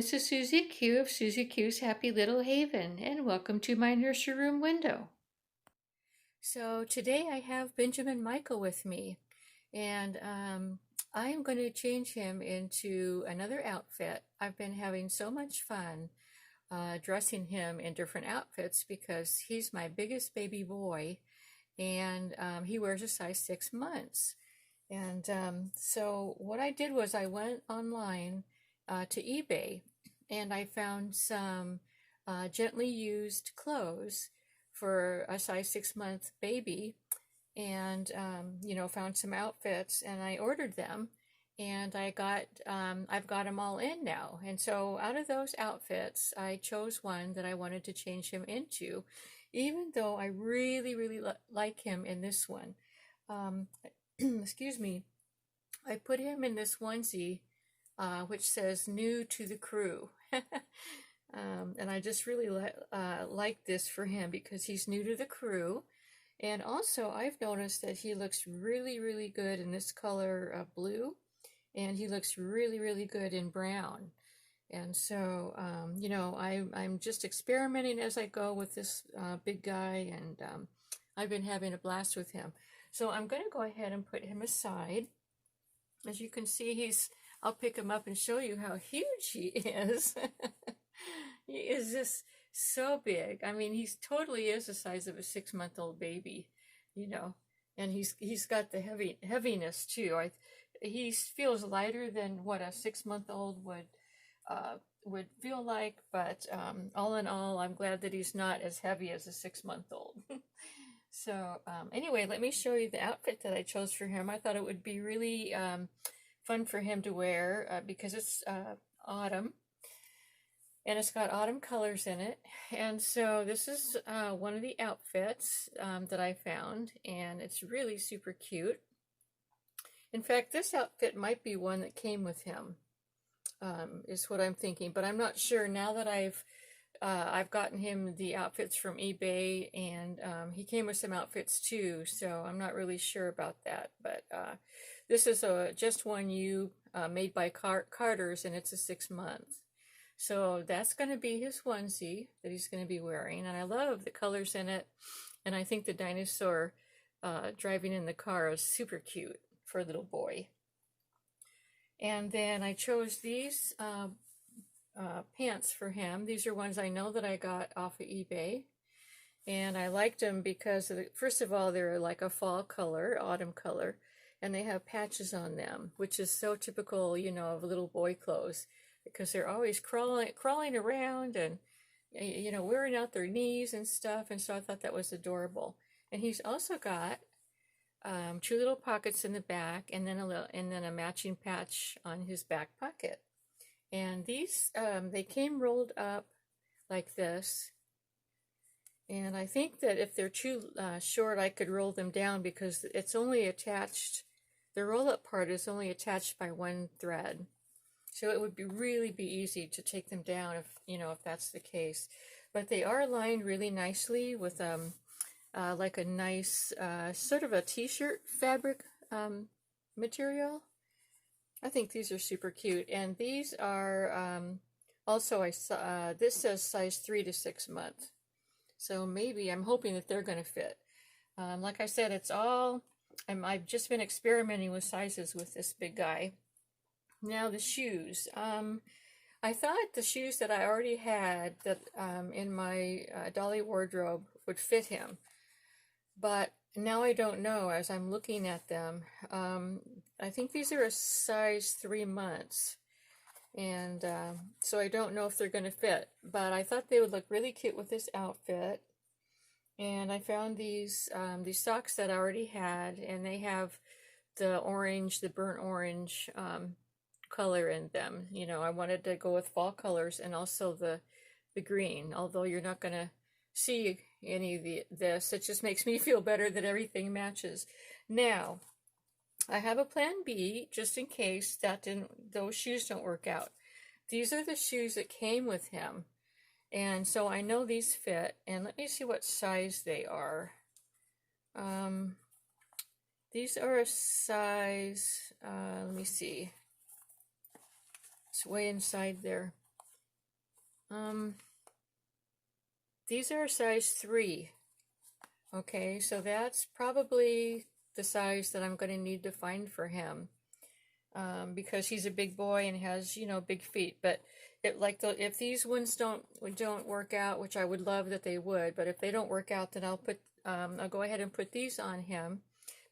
this is Susie Q of Susie Q's Happy Little Haven, and welcome to my nursery room window. So today I have Benjamin Michael with me, and I am going to change him into another outfit. I've been having so much fun dressing him in different outfits because he's my biggest baby boy, and he wears a size 6 months. And so what I did was I went online to eBay, and I found some gently used clothes for a size 6 month baby, and found some outfits, and I ordered them, and I've got them all in now. And so out of those outfits, I chose one that I wanted to change him into, even though I really like him in this one. Excuse me. I put him in this onesie, which says "New to the Crew," and I just really like this for him because he's new to the crew. And also, I've noticed that he looks really good in this color of blue, and he looks really good in brown. And so, I'm just experimenting as I go with this big guy, and I've been having a blast with him. So I'm going to go ahead and put him aside. As you can see, I'll pick him up and show you how huge he is. He is just so big. I mean, he totally is the size of a 6-month-old baby, and he's got the heaviness too. He feels lighter than what a 6-month-old would feel like, but all in all, I'm glad that he's not as heavy as a 6-month-old. So anyway, let me show you the outfit that I chose for him. I thought it would be really fun for him to wear because it's autumn, and it's got autumn colors in it. And so this is one of the outfits that I found, and it's really super cute. In fact, this outfit might be one that came with him, is what I'm thinking, but I'm not sure now that I've gotten him the outfits from eBay, and he came with some outfits too, so I'm not really sure about that. But this is just one made by Carter's, and it's a 6-month. So that's going to be his onesie that he's going to be wearing, and I love the colors in it, and I think the dinosaur driving in the car is super cute for a little boy. And then I chose these pants for him. These are ones I know that I got off of eBay, and I liked them because first of all, they're like a fall color, autumn color, and they have patches on them, which is so typical, of little boy clothes, because they're always crawling around and wearing out their knees and stuff. And so I thought that was adorable. And he's also got 2 little pockets in the back, and then a matching patch on his back pocket. And these, they came rolled up like this. And I think that if they're too short, I could roll them down because it's only attached, the roll-up part is only attached by one thread. So it would really be easy to take them down if that's the case. But they are lined really nicely with like a nice sort of a t-shirt fabric material. I think these are super cute, and these are also this says size 3 to 6 months, so maybe I'm hoping that they're going to fit. Like I said, I've just been experimenting with sizes with this big guy. Now the shoes. I thought the shoes that I already had that in my dolly wardrobe would fit him, but now I don't know as I'm looking at them. I think these are a size 3 months, and so I don't know if they're going to fit, but I thought they would look really cute with this outfit. And I found these socks that I already had, and they have the burnt orange color in them. I wanted to go with fall colors and also the green, although you're not going to see any of this. It just makes me feel better that everything matches. Now, I have a plan B just in case those shoes don't work out. These are the shoes that came with him, and so I know these fit. And let me see what size they are. These are a size, let me see. It's way inside there. Um, these are size 3. Okay, so that's probably the size that I'm going to need to find for him, because he's a big boy and has, you know, big feet. But if these ones don't work out, which I would love that they would, but if they don't work out, then I'll go ahead and put these on him,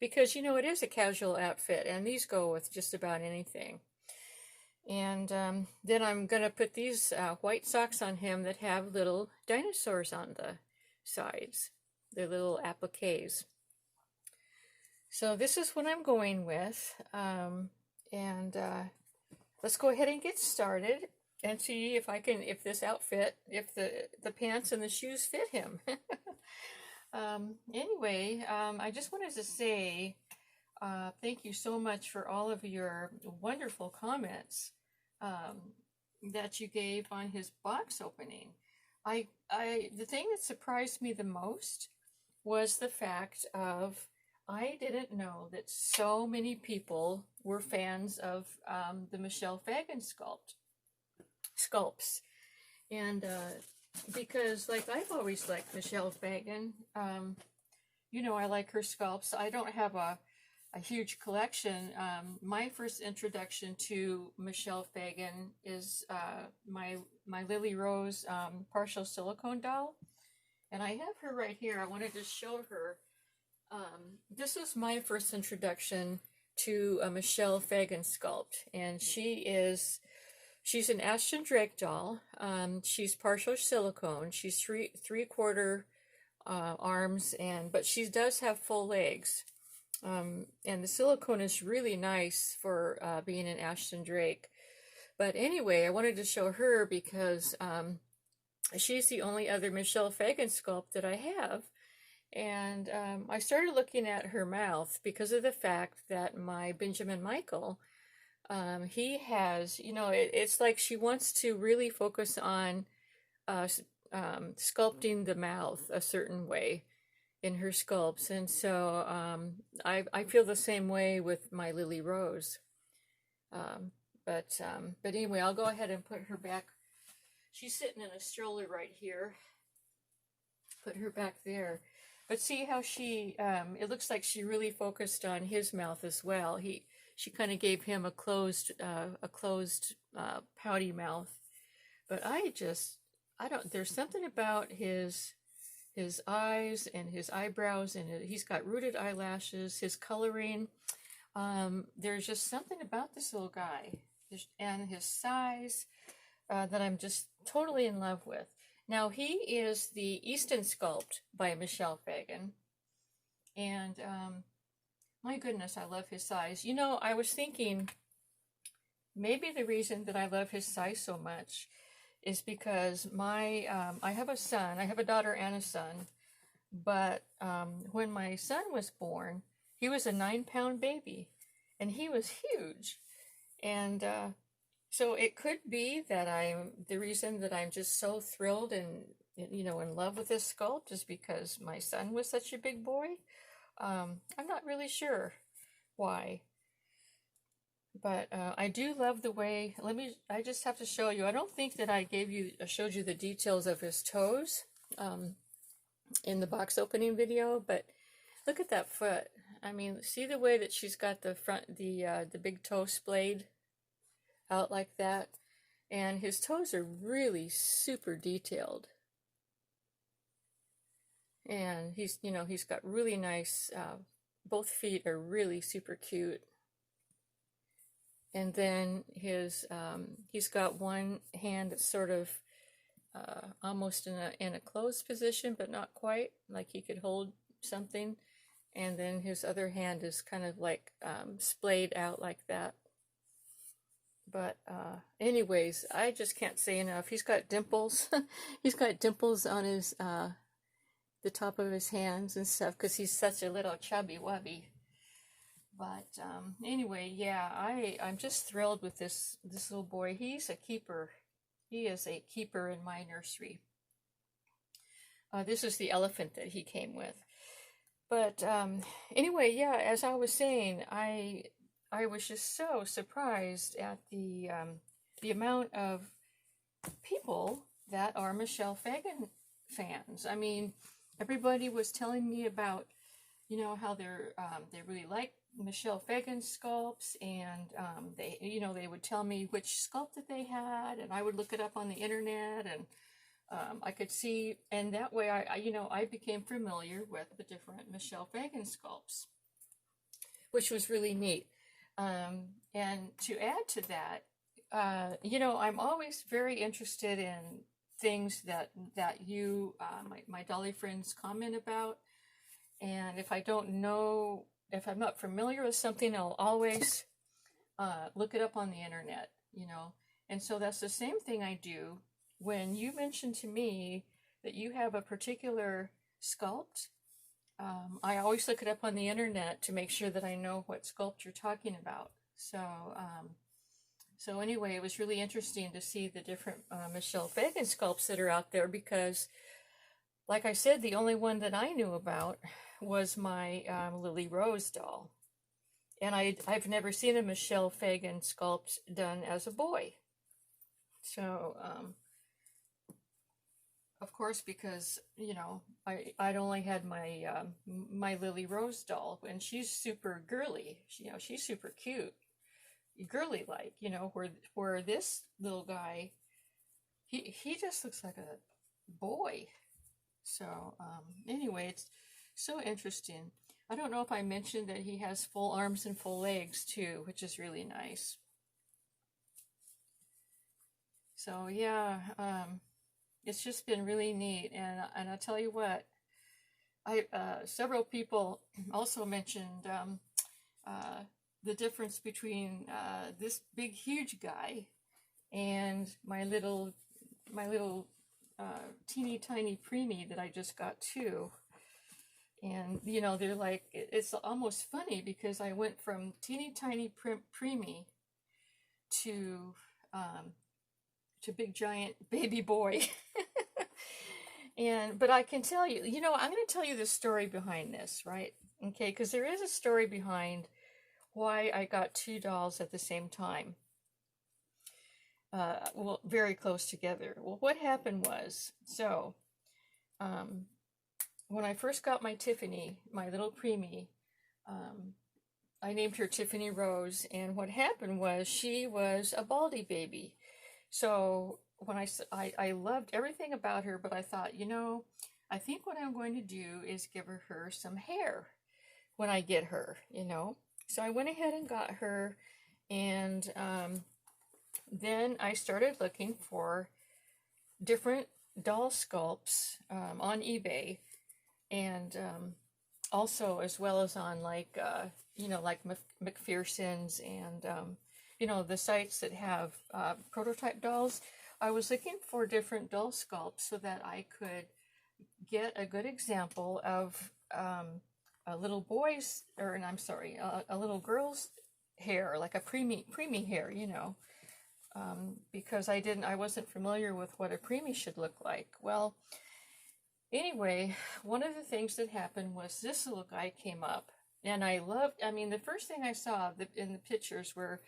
because you know it is a casual outfit, and these go with just about anything. And then I'm going to put these white socks on him that have little dinosaurs on the sides. They're little appliques. So this is what I'm going with. And let's go ahead and get started and see if this outfit, if the pants and the shoes fit him. Anyway, I just wanted to say thank you so much for all of your wonderful comments that you gave on his box opening. The thing that surprised me the most was the fact of I didn't know that so many people were fans of the Michelle Fagan sculpts. And because, like, I've always liked Michelle Fagan. You know, I like her sculpts. I don't have a huge collection. My first introduction to Michelle Fagan is my Lily Rose partial silicone doll. And I have her right here. I wanted to show her. This was my first introduction to a Michelle Fagan sculpt. And she's an Ashton Drake doll. She's partial silicone. She's three-quarter arms, but she does have full legs. And the silicone is really nice for being an Ashton Drake. But anyway, I wanted to show her because she's the only other Michelle Fagan sculpt that I have. And I started looking at her mouth because of the fact that my Benjamin Michael, he has, you know, it's like she wants to really focus on sculpting the mouth a certain way in her sculpts. And so I feel the same way with my Lily Rose. But anyway, I'll go ahead and put her back. She's sitting in a stroller right here. Put her back there. But see how she, it looks like she really focused on his mouth as well. She kind of gave him a closed pouty mouth. But there's something about his eyes and his eyebrows, and he's got rooted eyelashes, his coloring. There's just something about this little guy and his size that I'm just totally in love with. Now, he is the Easton sculpt by Michelle Fagan. And my goodness, I love his size. You know, I was thinking maybe the reason that I love his size so much is because I have a son. I have a daughter and a son. But when my son was born, he was a 9-pound baby. And he was huge. And so it could be that the reason that I'm just so thrilled and, you know, in love with this sculpt is because my son was such a big boy. I'm not really sure why. But I do love the way, I just have to show you. I don't think that I showed you the details of his toes in the box opening video, but look at that foot. I mean, see the way that she's got the big toe splayed out like that, and his toes are really super detailed, and he's got really nice, both feet are really super cute. And then he's got one hand that's sort of almost in a closed position, but not quite, like he could hold something, and then his other hand is kind of like splayed out like that. But anyways, I just can't say enough. He's got dimples. He's got dimples on his the top of his hands and stuff because he's such a little chubby wubby. But anyway, yeah, I'm just thrilled with this little boy. He's a keeper. He is a keeper in my nursery. This is the elephant that he came with. But anyway, yeah, as I was saying, I was just so surprised at the amount of people that are Michelle Fagan fans. I mean, everybody was telling me about, you know, how they really like Michelle Fagan sculpts, and they, you know, they would tell me which sculpt that they had, and I would look it up on the internet, and I could see, and that way you know, I became familiar with the different Michelle Fagan sculpts, which was really neat. And to add to that, you know, I'm always very interested in things that you, my dolly friends comment about. And if I don't know, if I'm not familiar with something, I'll always look it up on the internet, you know. And so that's the same thing I do when you mention to me that you have a particular sculpt. I always look it up on the internet to make sure that I know what sculpt you're talking about. So, so anyway, it was really interesting to see the different Michelle Fagan sculpts that are out there, because, like I said, the only one that I knew about was my Lily Rose doll. And I've never seen a Michelle Fagan sculpt done as a boy. So, of course, because, you know, I'd only had my my Lily Rose doll, and she's super girly. You know, she's super cute, girly like. You know, where this little guy, he just looks like a boy. So anyway, it's so interesting. I don't know if I mentioned that he has full arms and full legs too, which is really nice. So yeah. It's just been really neat, and I tell you what, several people also mentioned the difference between this big huge guy and my little teeny tiny preemie that I just got too. And you know, they're like, it's almost funny because I went from teeny tiny preemie to big giant baby boy. But I can tell you, you know, I'm going to tell you the story behind this, right? Okay, because there is a story behind why I got two dolls at the same time. Well, very close together. Well, what happened was, so when I first got my Tiffany, my little preemie, I named her Tiffany Rose, and what happened was she was a baldy baby. So when I loved everything about her, but I thought, you know, I think what I'm going to do is give her some hair when I get her, you know. So I went ahead and got her, and then I started looking for different doll sculpts on eBay, and also as well as on like, you know, like McPherson's and, you know, the sites that have prototype dolls. I was looking for different doll sculpts so that I could get a good example of a little boy's, or I'm sorry, a little girl's hair, like a preemie hair, you know, because I wasn't familiar with what a preemie should look like. Well, anyway, one of the things that happened was this little guy came up, and I mean, the first thing I saw in the pictures were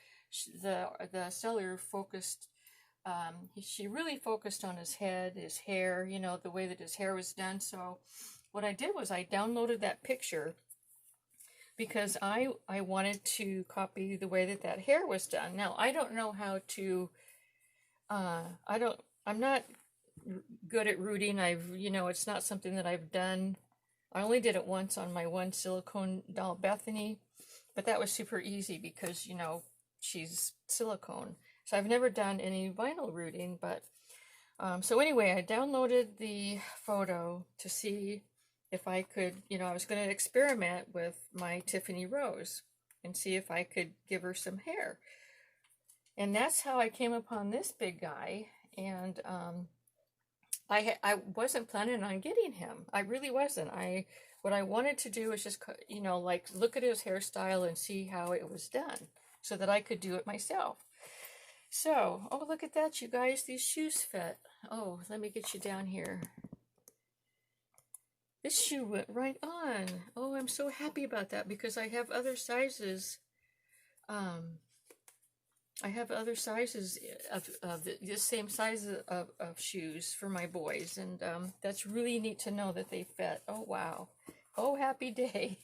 the seller focused, she really focused on his head, his hair, you know, the way that his hair was done. So what I did was I downloaded that picture because I wanted to copy the way that hair was done. Now, I don't know how to, I'm not good at rooting. You know, it's not something that I've done. I only did it once on my one silicone doll, Bethany, but that was super easy because, you know, she's silicone. So I've never done any vinyl rooting, but, so anyway, I downloaded the photo to see if I could, you know, I was going to experiment with my Tiffany Rose and see if I could give her some hair. And that's how I came upon this big guy, and, I wasn't planning on getting him. I really wasn't. What I wanted to do was just, you know, like look at his hairstyle and see how it was done so that I could do it myself. So, oh, look at that, you guys. These shoes fit. Oh, let me get you down here. This shoe went right on. Oh, I'm so happy about that because I have other sizes. I have other sizes of this same size of shoes for my boys, and that's really neat to know that they fit. Oh, wow. Oh, happy day.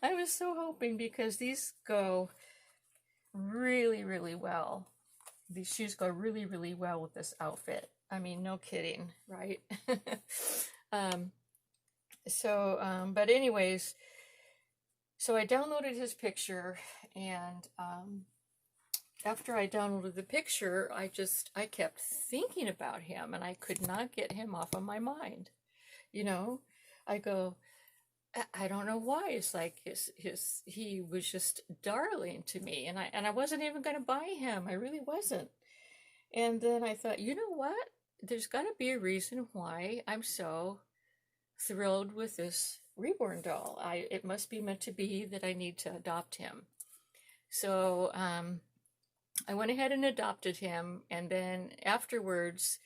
I was so hoping, because these go really, really well. These shoes go really, really well with this outfit. I mean, no kidding, right? um, but anyways, so I downloaded his picture, and after I downloaded the picture, I kept thinking about him, and I could not get him off of my mind. You know, I go, I don't know why. It's like he was just darling to me, and I wasn't even going to buy him. I really wasn't. And then I thought, you know what? There's got to be a reason why I'm so thrilled with this reborn doll. It must be meant to be that I need to adopt him. So I went ahead and adopted him, and then afterwards,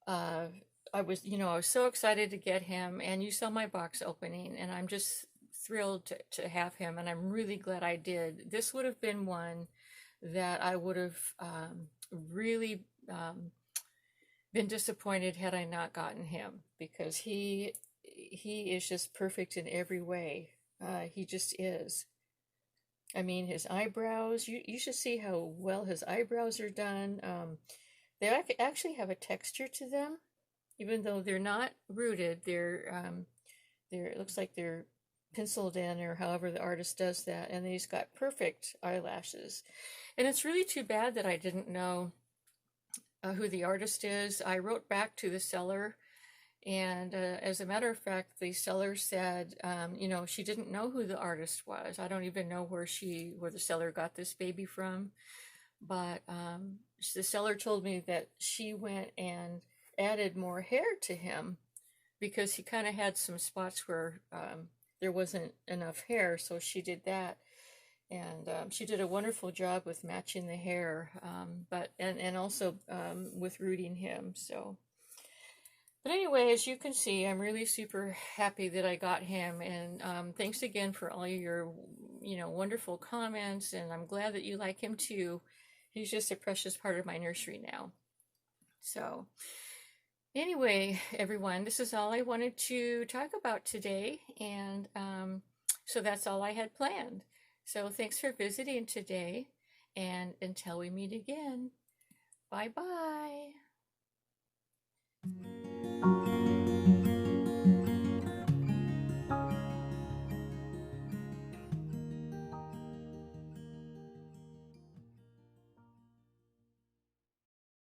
I was so excited to get him, and you saw my box opening, and I'm just thrilled to have him, and I'm really glad I did. This would have been one that I would have really been disappointed had I not gotten him, because he is just perfect in every way. He just is. I mean, his eyebrows, you should see how well his eyebrows are done. They actually have a texture to them, even though they're not rooted. It looks like they're penciled in, or however the artist does that, and he's got perfect eyelashes. And it's really too bad that I didn't know who the artist is. I wrote back to the seller, and as a matter of fact, the seller said, she didn't know who the artist was. I don't even know where the seller got this baby from, but the seller told me that she went and added more hair to him, because he kind of had some spots where there wasn't enough hair, so she did that. And she did a wonderful job with matching the hair, and also with rooting him. But anyway, as you can see, I'm really super happy that I got him, and thanks again for all your wonderful comments, and I'm glad that you like him too. He's just a precious part of my nursery now. So anyway, everyone, this is all I wanted to talk about today, and so that's all I had planned. So thanks for visiting today, and until we meet again, bye-bye.